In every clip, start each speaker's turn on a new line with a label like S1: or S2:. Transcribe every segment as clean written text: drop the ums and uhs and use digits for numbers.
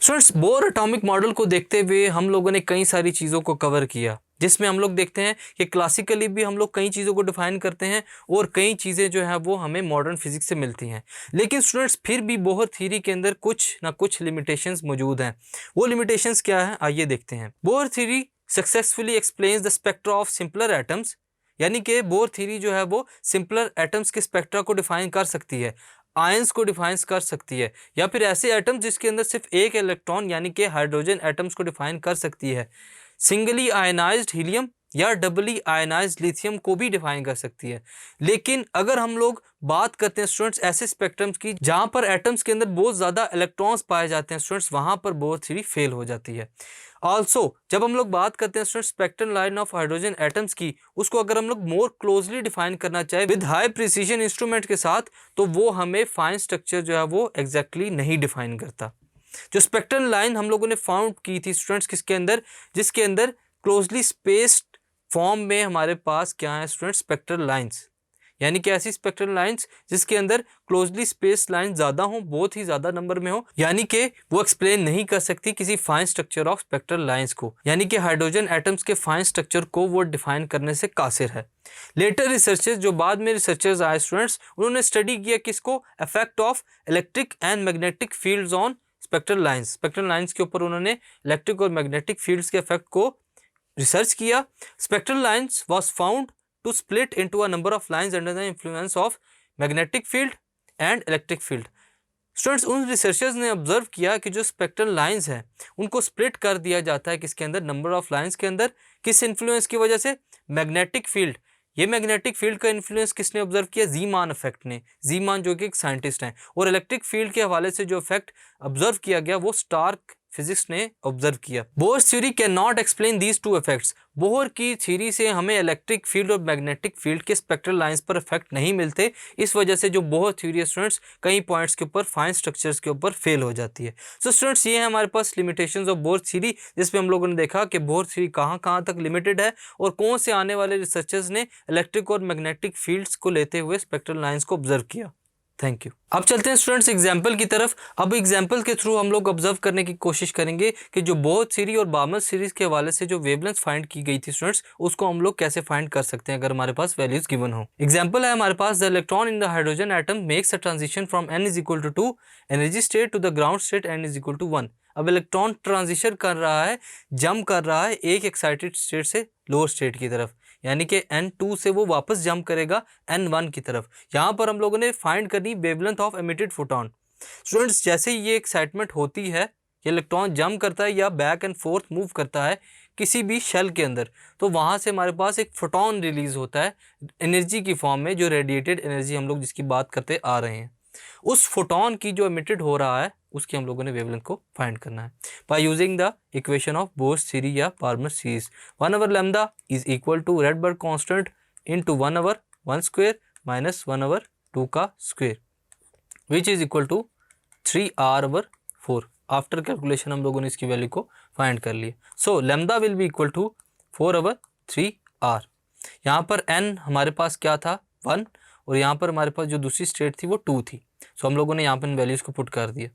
S1: Students, bore atomic model को देखते हुए हम लोगों ने कई सारी चीज़ों को कवर किया, जिसमें हम लोग देखते हैं कि क्लासिकली भी हम लोग कई चीज़ों को डिफाइन करते हैं और कई चीज़ें जो है वो हमें मॉडर्न फिजिक्स से मिलती हैं। लेकिन स्टूडेंट्स, फिर भी बोहर थ्योरी के अंदर कुछ ना कुछ लिमिटेशंस मौजूद हैं। वो लिमिटेशंस क्या है, आइए देखते हैं। Bore theory successfully explains the spectra of simpler atoms, यानी कि बोर थ्योरी जो है वो सिंपलर एटम्स के स्पेक्ट्रा को डिफाइन कर सकती है, आयंस को डिफाइन कर सकती है, या फिर ऐसे एटम्स जिसके अंदर सिर्फ एक इलेक्ट्रॉन यानी कि हाइड्रोजन एटम्स को डिफाइन कर सकती है। सिंगली आयनाइज्ड हीलियम या डबली आयनाइज्ड लिथियम को भी डिफाइन कर सकती है। लेकिन अगर हम लोग बात करते हैं स्टूडेंट्स ऐसे स्पेक्ट्रम्स की जहां पर एटम्स के अंदर बहुत ज़्यादा इलेक्ट्रॉन्स पाए जाते हैं स्टूडेंट्स, वहां पर बोर थ्योरी फेल हो जाती है। ऑल्सो जब हम लोग बात करते हैं students spectral line of hydrogen atoms की, उसको अगर हम लोग मोर क्लोजली डिफाइन करना चाहे विद हाई प्रिसीजन इंस्ट्रूमेंट के साथ, तो वो हमें फाइन स्ट्रक्चर जो है वो एग्जैक्टली नहीं डिफाइन करता। जो स्पेक्ट्रल लाइन हम लोगों ने फाउंड की थी स्टूडेंट्स किसके अंदर, जिसके अंदर क्लोजली स्पेस्ड फॉर्म में हमारे पास क्या है स्टूडेंट्स, स्पेक्ट्रल लाइंस, यानी कि ऐसी स्पेक्ट्रल लाइंस जिसके अंदर क्लोजली स्पेस लाइन ज़्यादा हो, बहुत ही ज़्यादा नंबर में हो, यानी कि वो एक्सप्लेन नहीं कर सकती किसी fine structure of spectral lines को, यानी कि हाइड्रोजन एटम्स के फाइन स्ट्रक्चर को वो डिफाइन करने से कासिर है। लेटर रिसर्चर्स, जो बाद में रिसर्चर्स आए स्टूडेंट्स, उन्होंने स्टडी किया किसको, effect of electric and magnetic fields on spectral lines. Spectral lines के ऊपर उन्होंने इलेक्ट्रिक और मैग्नेटिक फील्ड्स के इफेक्ट को रिसर्च किया। Spectral lines was found to split into a number of lines under the influence of magnetic field and electric field. Students, उन researchers ने observe किया कि जो स्पेक्ट्रल लाइंस हैं उनको स्प्लिट कर दिया जाता है किसके अंदर, नंबर ऑफ लाइंस के अंदर। किस इन्फ्लुएंस की वजह से, मैग्नेटिक फील्ड। ये मैग्नेटिक फील्ड का इन्फ्लुएंस किसने ऑब्जर्व किया, जीमान इफेक्ट ने। जीमान जो कि एक साइंटिस्ट हैं, और इलेक्ट्रिक फील्ड के हवाले से जो इफेक्ट ऑब्जर्व किया गया वो स्टार्क फिजिक्स ने ऑब्जर्व किया। Bohr theory can not explain these two effects. Bohr की थ्योरी से हमें इलेक्ट्रिक फील्ड और मैग्नेटिक फील्ड के स्पेक्ट्रल लाइंस पर इफेक्ट नहीं मिलते। इस वजह से जो बोहर थ्योरी स्टूडेंट्स कई पॉइंट्स के ऊपर, फाइन स्ट्रक्चर्स के ऊपर फेल हो जाती है। सो स्टूडेंट्स, ये है हमारे पास लिमिटेशंस ऑफ बोहर थ्योरी, जिसमें हम लोगों ने देखा कि बोहर थ्योरी कहाँ तक लिमिटेड है और कौन से आने वाले रिसर्चर्स ने इलेक्ट्रिक और मैग्नेटिक फील्ड्स को लेते हुए स्पेक्ट्रल लाइंस को ऑब्जर्व किया। Thank you. अब चलते हैं स्टूडेंट्स एग्जाम्पल की तरफ। अब एग्जाम्पल के थ्रू हम लोग ऑब्जर्व करने की कोशिश करेंगे कि जो बोहर थ्योरी और बार्मर सीरीज के हवाले से जो वेवलेंथ फाइंड की गई थी स्टूडेंट्स, उसको हम लोग कैसे फाइंड कर सकते हैं अगर हमारे पास वैल्यूज गिवन हो। एग्जाम्पल है हमारे पास, the electron in the hydrogen atom makes a transition from n is equal to 2 energy state to the ground state n is equal to 1। अब इलेक्ट्रॉन ट्रांजिशन कर रहा है, जंप कर रहा है एक एक्साइटेड स्टेट से लोअर स्टेट की तरफ, यानी कि n2 से वो वापस जंप करेगा n1 की तरफ। यहाँ पर हम लोगों ने फाइंड करनी wavelength of emitted photon. Students, जैसे ही ये एक्साइटमेंट होती है, ये इलेक्ट्रॉन जंप करता है या बैक एंड फोर्थ मूव करता है किसी भी शेल के अंदर, तो वहाँ से हमारे पास एक फोटोन रिलीज होता है एनर्जी की फॉर्म में, जो रेडिएटेड एनर्जी हम लोग जिसकी बात करते आ रहे हैं। उस फोटोन की जो एमिटेड हो रहा है उसकी हम लोगों ने वेवलेंथ को फाइंड करना है by using the equation of Bohr theory या Balmer series. 1/λ is equal to Rydberg constant into 1/1 square minus 1/2 का square, which is equal to 3r/4। After calculation हम लोगों ने इसकी वैल्यू को फाइंड कर लिया। So lambda will be equal to 4/3r। यहाँ पर n हमारे पास क्या था, 1, और यहाँ पर हमारे पास जो दूसरी स्टेट थी वो 2 थी। सो हम लोगों ने यहाँ पर इन वैल्यूज़ को पुट कर दिया।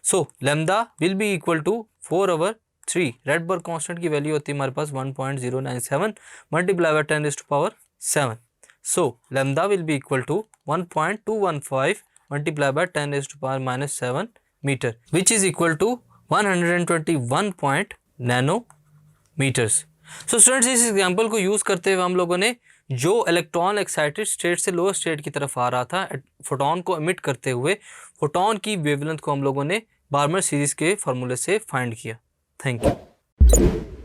S1: So lambda will be equal to 4/3। Rydberg constant की वैल्यू होती है हमारे पास 1.097 multiply by 10⁻7। So lambda will be equal to 1.215 multiply by 10⁻⁻7 metre, which is equal to 121 nanometers. So students, इस एग्जाम्पल को यूज़ करते हुए हम लोगों ने जो इलेक्ट्रॉन एक्साइटेड स्टेट से लोअर स्टेट की तरफ आ रहा था फोटोन को एमिट करते हुए, फोटोन की वेवलेंथ को हम लोगों ने बार्मर सीरीज के फार्मूले से फाइंड किया। Thank you.